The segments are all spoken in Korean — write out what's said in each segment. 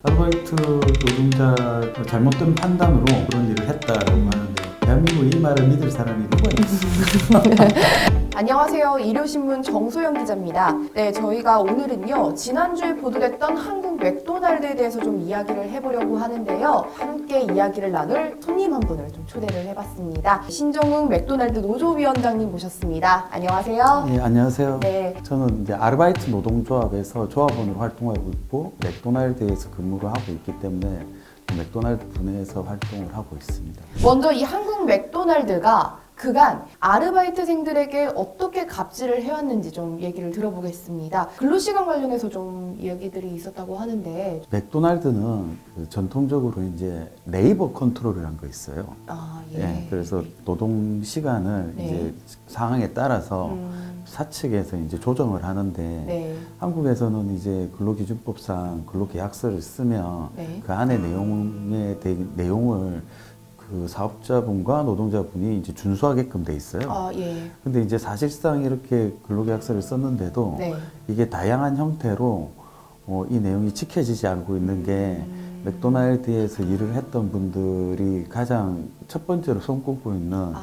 아르바이트 노동자 잘못된 판단으로 그런 일을 했다라고 하는데 대한민국에 이 말을 믿을 사람이 누가 있습니까? 안녕하세요. 일요신문 정소영 기자입니다. 네, 저희가 오늘은요, 지난주에 보도됐던 한국 맥도날드에 대해서 좀 이야기를 해보려고 하는데요. 함께 이야기를 나눌 손님 한 분을 좀 초대를 해봤습니다. 신정욱 맥도날드 노조위원장님 모셨습니다. 안녕하세요. 네, 안녕하세요. 네. 저는 이제 아르바이트 노동조합에서 조합원으로 활동하고 있고 맥도날드에서 근무를 하고 있기 때문에 맥도날드 분야에서 활동을 하고 있습니다. 먼저 이 한국 맥도날드가 그간 아르바이트생들에게 어떻게 갑질을 해왔는지 좀 얘기를 들어보겠습니다. 근로시간 관련해서 좀 얘기들이 있었다고 하는데. 맥도날드는 전통적으로 이제 레이버 컨트롤이라는 거 있어요. 아, 예. 네, 그래서 노동 시간을 네. 이제 상황에 따라서 사측에서 이제 조정을 하는데 네. 한국에서는 이제 근로기준법상 근로계약서를 쓰면 네. 그 안에 내용을 그 사업자분과 노동자분이 이제 준수하게끔 돼 있어요. 아, 예. 근데 이제 사실상 이렇게 근로계약서를 썼는데도 네. 이게 다양한 형태로 이 내용이 지켜지지 않고 있는 게 맥도날드에서 일을 했던 분들이 가장 첫 번째로 손꼽고 있는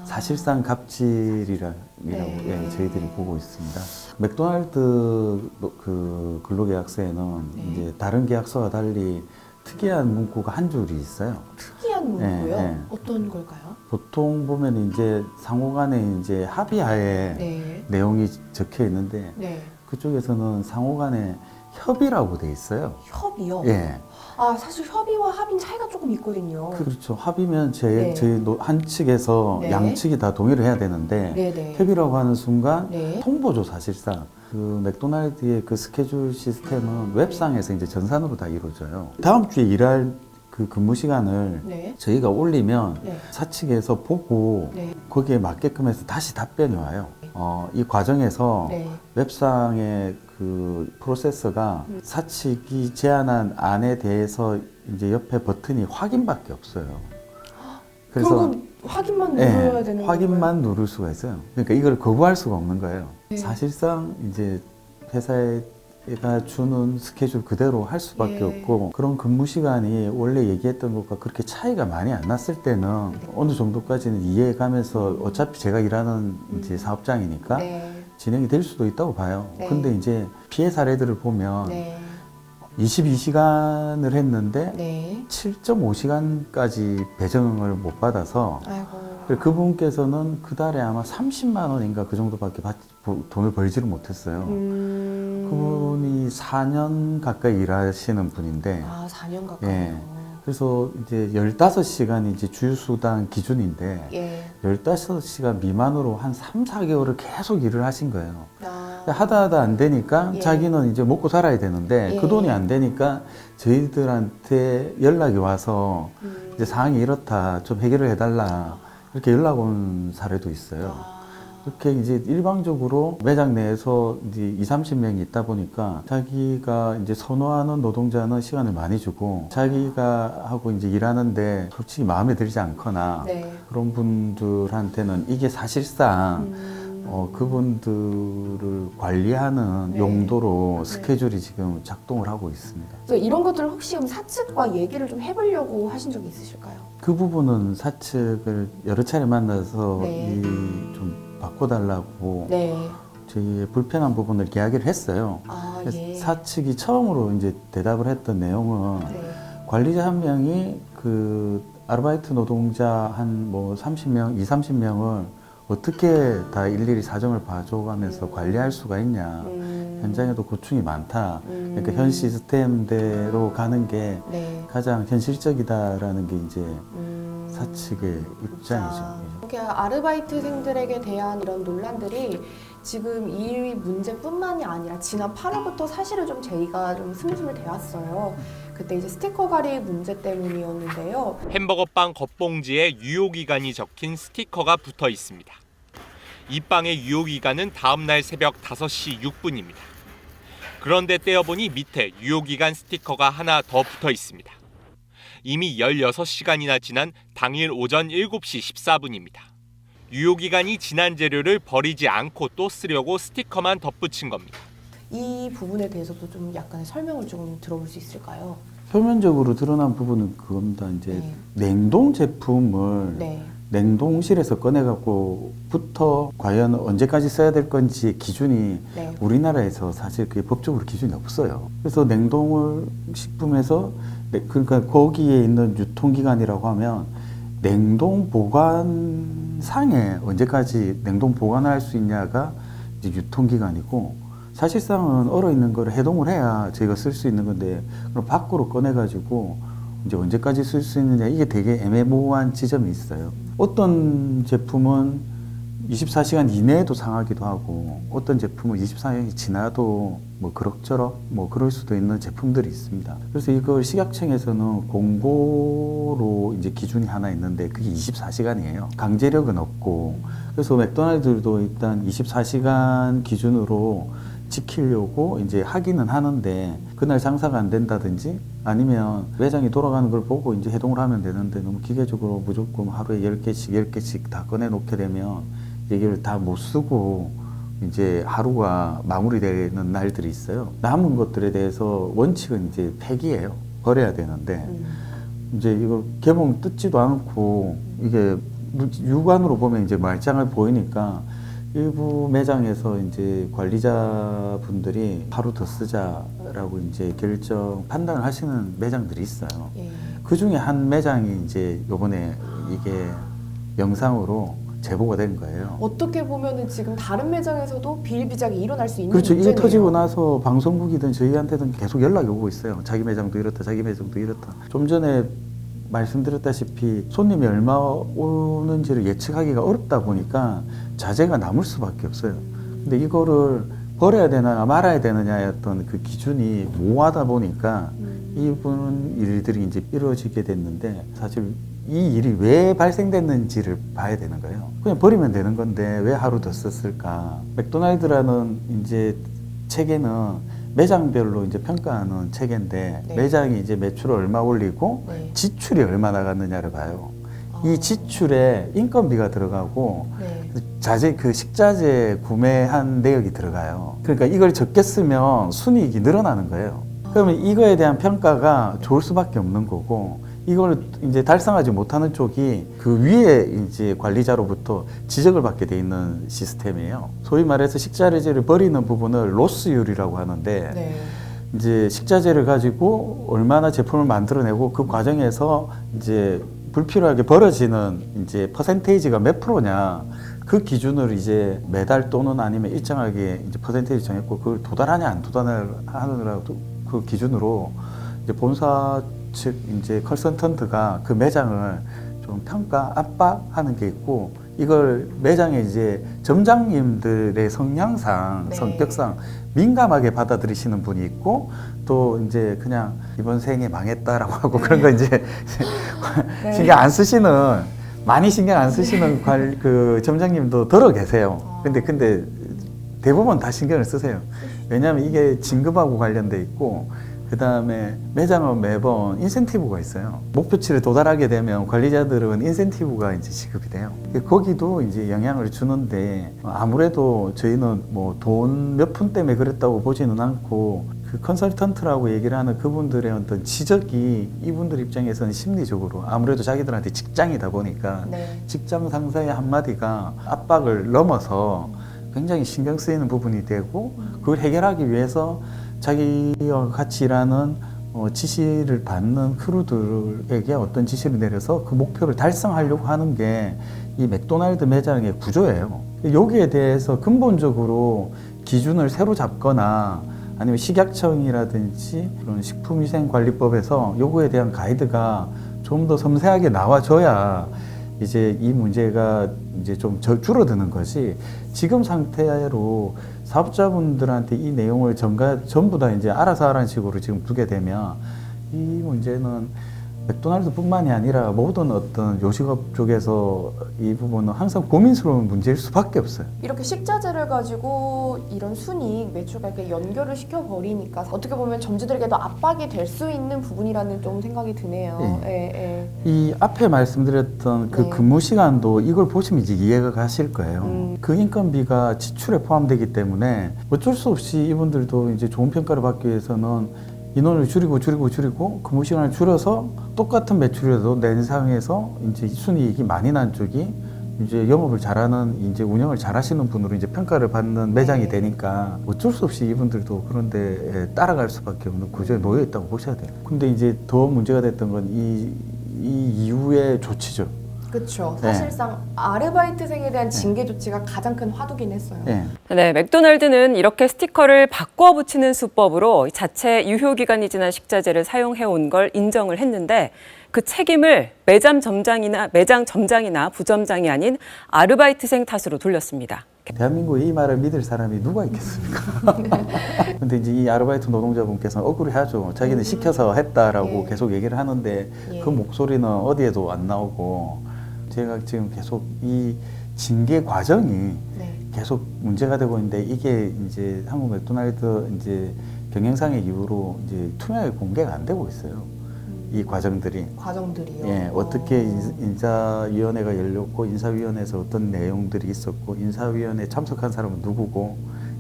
사실상 갑질이라고 네. 예, 저희들이 보고 있습니다. 맥도날드 그 근로계약서에는 네. 이제 다른 계약서와 달리 특이한 문구가 한 줄이 있어요. 특이한 문구요? 네. 어떤 걸까요? 보통 보면 이제 상호간에 이제 합의하에 네. 내용이 적혀 있는데 네. 그쪽에서는 상호간에 협의라고 돼 있어요. 협의요? 예. 아, 사실 협의와 합의는 차이가 조금 있거든요. 그렇죠. 합의면 네. 저희 한 측에서 네. 양측이 다 동의를 해야 되는데 네네. 협의라고 하는 순간 네. 통보죠, 사실상. 그 맥도날드의 그 스케줄 시스템은 웹상에서 이제 전산으로 다 이루어져요. 다음 주에 일할 그 근무 시간을 네. 저희가 올리면 네. 사측에서 보고 네. 거기에 맞게끔 해서 다시 답변이 와요. 이 과정에서 네. 웹상의 그 프로세서가 사측이 제안한 안에 대해서 이제 옆에 버튼이 확인밖에 없어요. 그럼 확인만 눌러야 예, 되는 확인만 누를 수가 있어요. 그러니까 이걸 거부할 수가 없는 거예요. 네. 사실상 이제 회사가 주는 스케줄 그대로 할 수밖에 예. 없고 그런 근무 시간이 원래 얘기했던 것과 그렇게 차이가 많이 안 났을 때는 어느 정도까지는 이해해 가면서 어차피 제가 일하는 이제 사업장이니까 네. 진행이 될 수도 있다고 봐요. 네. 근데 이제 피해 사례들을 보면 네. 22시간을 했는데 네. 7.5시간까지 배정을 못 받아서 아이고. 그분께서는 그 달에 아마 30만 원인가 그 정도밖에 돈을 벌지를 못했어요. 그분이 4년 가까이 일하시는 분인데, 아, 4년 가까이요. 예. 그래서 이제 15시간이 이제 주휴수당 기준인데, 예. 15시간 미만으로 한 3, 4개월을 계속 일을 하신 거예요. 아. 하다 안 되니까 예. 자기는 이제 먹고 살아야 되는데 예. 그 돈이 안 되니까 저희들한테 연락이 와서 이제 상황이 이렇다 좀 해결을 해달라 이렇게 연락 온 사례도 있어요. 그렇게 이제 일방적으로 매장 내에서 이제 20-30명이 있다 보니까 자기가 이제 선호하는 노동자는 시간을 많이 주고 자기가 하고 이제 일하는데 솔직히 마음에 들지 않거나 네. 그런 분들한테는 이게 사실상 그분들을 관리하는 네. 용도로 네. 스케줄이 지금 작동을 하고 있습니다. 그래서 이런 것들을 혹시 그럼 사측과 얘기를 좀 해보려고 하신 적이 있으실까요? 그 부분은 사측을 여러 차례 만나서 네. 좀 바꿔달라고 네. 저희 불편한 부분을 이야기를 했어요. 아, 그래서 예. 사측이 처음으로 이제 대답을 했던 내용은 네. 관리자 한 명이 그 아르바이트 노동자 한 뭐 30명을 어떻게 다 일일이 사정을 봐줘가면서 관리할 수가 있냐. 현장에도 고충이 많다. 그러니까 현 시스템대로 가는 게 네. 가장 현실적이다라는 게 이제 사측의 입장이죠. 이렇게 아르바이트생들에게 대한 이런 논란들이 지금 이 문제뿐만이 아니라 지난 8월부터 사실은 좀 제의가 좀 스물스물 되었어요. 그때 이제 스티커 가리 문제 때문이었는데요. 햄버거빵 겉봉지에 유효기간이 적힌 스티커가 붙어 있습니다. 이 빵의 유효기간은 다음날 새벽 5시 6분입니다. 그런데 떼어보니 밑에 유효기간 스티커가 하나 더 붙어 있습니다. 이미 16시간이나 지난 당일 오전 7시 14분입니다. 유효기간이 지난 재료를 버리지 않고 또 쓰려고 스티커만 덧붙인 겁니다. 이 부분에 대해서도 좀 약간의 설명을 좀 들어볼 수 있을까요? 표면적으로 드러난 부분은 그겁니다. 이제 네. 냉동 제품을 네. 냉동실에서 꺼내갖고부터 과연 언제까지 써야 될 건지 기준이 네. 우리나라에서 사실 그게 법적으로 기준이 없어요. 그래서 냉동을 식품에서 그러니까 거기에 있는 유통기간이라고 하면 냉동 보관상에 언제까지 냉동 보관할 수 있냐가 이제 유통기간이고 사실상은 얼어있는 거를 해동을 해야 저희가 쓸 수 있는 건데 그럼 밖으로 꺼내가지고 이제 언제까지 쓸 수 있느냐 이게 되게 애매모호한 지점이 있어요. 어떤 제품은 24시간 이내에도 상하기도 하고 어떤 제품은 24시간이 지나도 뭐 그럭저럭 뭐 그럴 수도 있는 제품들이 있습니다. 그래서 이걸 식약청에서는 공고로 이제 기준이 하나 있는데 그게 24시간이에요. 강제력은 없고 그래서 맥도날드도 일단 24시간 기준으로 지키려고 이제 하기는 하는데 그날 장사가 안 된다든지 아니면 매장이 돌아가는 걸 보고 이제 해동을 하면 되는데 너무 기계적으로 무조건 하루에 10개씩 다 꺼내 놓게 되면 이걸 다 못 쓰고 이제 하루가 마무리되는 날들이 있어요. 남은 것들에 대해서 원칙은 이제 폐기예요. 버려야 되는데 이제 이걸 개봉 뜯지도 않고 이게 육안으로 보면 이제 말짱을 보이니까 일부 매장에서 이제 관리자분들이 하루 더 쓰자라고 이제 판단을 하시는 매장들이 있어요. 예. 그 중에 한 매장이 이제 요번에 이게 영상으로 제보가 된 거예요. 어떻게 보면은 지금 다른 매장에서도 비일비재하게 일어날 수 있는 그렇죠. 이게 문제네요. 터지고 나서 방송국이든 저희한테든 계속 연락이 오고 있어요. 자기 매장도 이렇다, 자기 매장도 이렇다. 좀 전에 말씀드렸다시피 손님이 얼마 오는지를 예측하기가 어렵다 보니까 자재가 남을 수밖에 없어요. 근데 이거를 버려야 되나 말아야 되느냐의 어떤 그 기준이 모호하다 보니까 이분 일들이 이제 이루어지게 됐는데 사실 이 일이 왜 발생됐는지를 봐야 되는 거예요. 그냥 버리면 되는 건데 왜 하루 더 썼을까? 맥도날드라는 이제 체계는 매장별로 이제 평가하는 체계인데 네. 매장이 이제 매출을 얼마 올리고 네. 지출이 얼마 나갔느냐를 봐요. 아. 이 지출에 인건비가 들어가고 네. 자재 그 식자재 구매한 내역이 들어가요. 그러니까 이걸 적게 쓰면 순이익이 늘어나는 거예요. 그러면 이거에 대한 평가가 좋을 수밖에 없는 거고 이걸 이제 달성하지 못하는 쪽이 그 위에 이제 관리자로부터 지적을 받게 돼 있는 시스템이에요. 소위 말해서 식자재를 버리는 부분을 로스율이라고 하는데 네. 이제 식자재를 가지고 얼마나 제품을 만들어내고 그 과정에서 이제 불필요하게 벌어지는 이제 퍼센테이지가 몇 프로냐 그 기준을 이제 매달 또는 아니면 일정하게 이제 퍼센테이지 정했고 그걸 도달하냐 안 도달하느라도 그 기준으로 이제 본사 측 이제 컨설턴트가 그 매장을 좀 평가 압박하는 게 있고 이걸 매장의 이제 점장님들의 성향상 네. 성격상 민감하게 받아들이시는 분이 있고 또 이제 그냥 이번 생에 망했다라고 하고 그런 거 이제 네. 신경 안 쓰시는 많이 신경 안 쓰시는 그 점장님도 들어 계세요. 근데 대부분 다 신경을 쓰세요. 왜냐하면 이게 진급하고 관련돼 있고 그 다음에 매장은 매번 인센티브가 있어요. 목표치를 도달하게 되면 관리자들은 인센티브가 이제 지급이 돼요. 거기도 이제 영향을 주는데 아무래도 저희는 뭐 돈 몇 푼 때문에 그랬다고 보지는 않고 그 컨설턴트라고 얘기를 하는 그분들의 어떤 지적이 이분들 입장에서는 심리적으로 아무래도 자기들한테 직장이다 보니까 네. 직장 상사의 한마디가 압박을 넘어서 굉장히 신경 쓰이는 부분이 되고 그걸 해결하기 위해서 자기와 같이 일하는 지시를 받는 크루들에게 어떤 지시를 내려서 그 목표를 달성하려고 하는 게 이 맥도날드 매장의 구조예요. 여기에 대해서 근본적으로 기준을 새로 잡거나 아니면 식약청이라든지 그런 식품위생관리법에서 요거에 대한 가이드가 좀 더 섬세하게 나와줘야 이제 이 문제가 이제 좀 줄어드는 것이 지금 상태로 사업자분들한테 이 내용을 전부 다 이제 알아서 하라는 식으로 지금 두게 되면 이 문제는 맥도날드뿐만이 아니라 모든 어떤 요식업 쪽에서 이 부분은 항상 고민스러운 문제일 수밖에 없어요. 이렇게 식자재를 가지고 이런 순이익, 매출과 이렇게 연결을 시켜버리니까 어떻게 보면 점주들에게도 압박이 될 수 있는 부분이라는 좀 생각이 드네요. 예, 이 앞에 말씀드렸던 그 네. 근무 시간도 이걸 보시면 이제 이해가 가실 거예요. 그 인건비가 지출에 포함되기 때문에 어쩔 수 없이 이분들도 이제 좋은 평가를 받기 위해서는 인원을 줄이고 근무 시간을 줄여서 똑같은 매출이라도 낸 상에서 이제 순이익이 많이 난 쪽이 이제 영업을 잘하는 이제 운영을 잘하시는 분으로 이제 평가를 받는 매장이 되니까 어쩔 수 없이 이분들도 그런데 따라갈 수밖에 없는 구조에 놓여 있다고 보셔야 돼요. 근데 이제 더 문제가 됐던 건 이 이후의 조치죠. 그렇죠. 네. 사실상 아르바이트생에 대한 징계 조치가 가장 큰 화두긴 했어요. 예. 네, 맥도날드는 이렇게 스티커를 바꿔 붙이는 수법으로 자체 유효기간이 지난 식자재를 사용해온 걸 인정을 했는데 그 책임을 매장 점장이나 부점장이 아닌 아르바이트생 탓으로 돌렸습니다. 대한민국에 이 말을 믿을 사람이 누가 있겠습니까? 근데 이제 이 아르바이트 노동자분께서는 억울해하죠. 자기는 시켜서 했다라고 예. 계속 얘기를 하는데 예. 그 목소리는 어디에도 안 나오고 제가 지금 계속 이 징계 과정이 네. 계속 문제가 되고 있는데 이게 이제 한국 맥도날드 이제 경영상의 이유로 이제 투명하게 공개가 안 되고 있어요. 이 과정들이. 과정들이요. 예, 어떻게 인사위원회가 열렸고 인사위원회에서 어떤 내용들이 있었고 인사위원회에 참석한 사람은 누구고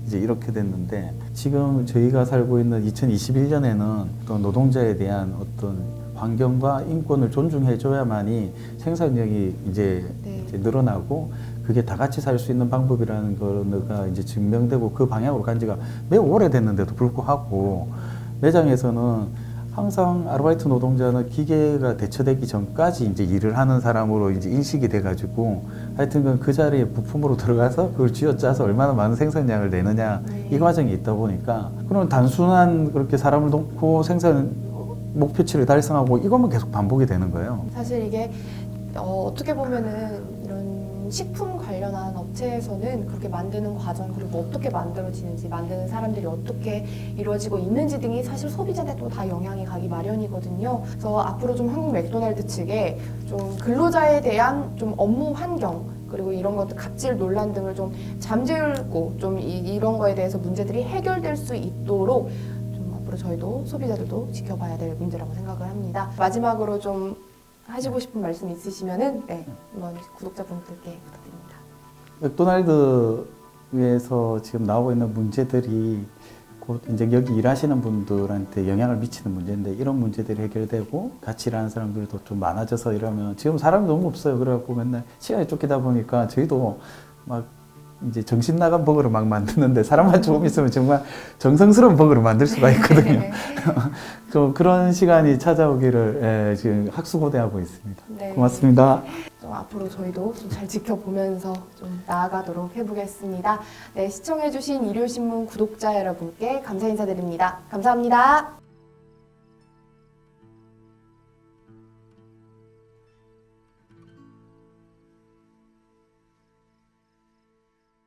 이제 이렇게 됐는데 지금 저희가 살고 있는 2021년에는 또 노동자에 대한 어떤 환경과 인권을 존중해줘야만이 생산력이 이제 늘어나고 그게 다 같이 살 수 있는 방법이라는 거가 이제 증명되고 그 방향으로 간 지가 매우 오래됐는데도 불구하고 매장에서는 항상 아르바이트 노동자는 기계가 대처되기 전까지 이제 일을 하는 사람으로 이제 인식이 돼가지고 하여튼 그 자리에 부품으로 들어가서 그걸 쥐어짜서 얼마나 많은 생산량을 내느냐 이 과정이 있다 보니까 그런 단순한 그렇게 사람을 놓고 생산 목표치를 달성하고 이것만 계속 반복이 되는 거예요. 사실 이게 어떻게 보면은 이런 식품 관련한 업체에서는 그렇게 만드는 과정 그리고 어떻게 만들어지는지 만드는 사람들이 어떻게 이루어지고 있는지 등이 사실 소비자한테도 다 영향이 가기 마련이거든요. 그래서 앞으로 좀 한국 맥도날드 측에 좀 근로자에 대한 좀 업무 환경 그리고 이런 것들 갑질 논란 등을 좀 잠재우고 좀 이런 거에 대해서 문제들이 해결될 수 있도록 좀 앞으로 저희도 소비자들도 지켜봐야 될 문제라고 생각을 합니다. 마지막으로 좀 하시고 싶은 말씀 있으시면은 네, 한번 구독자분들께 부탁드립니다. 맥도날드에서 지금 나오고 있는 문제들이 곧 이제 여기 일하시는 분들한테 영향을 미치는 문제인데 이런 문제들이 해결되고 같이 일하는 사람들도 좀 많아져서 이러면 지금 사람이 너무 없어요. 그래갖고 맨날 시간이 쫓기다 보니까 저희도 막 이제 정신 나간 버거를 막 만드는데 사람만 조금 있으면 정말 정성스러운 버거를 만들 수가 있거든요. 좀 그런 시간이 찾아오기를 지금 학수고대하고 있습니다. 네. 고맙습니다. 좀 앞으로 저희도 좀 잘 지켜보면서 좀 나아가도록 해보겠습니다. 네, 시청해주신 일요신문 구독자 여러분께 감사 인사드립니다. 감사합니다.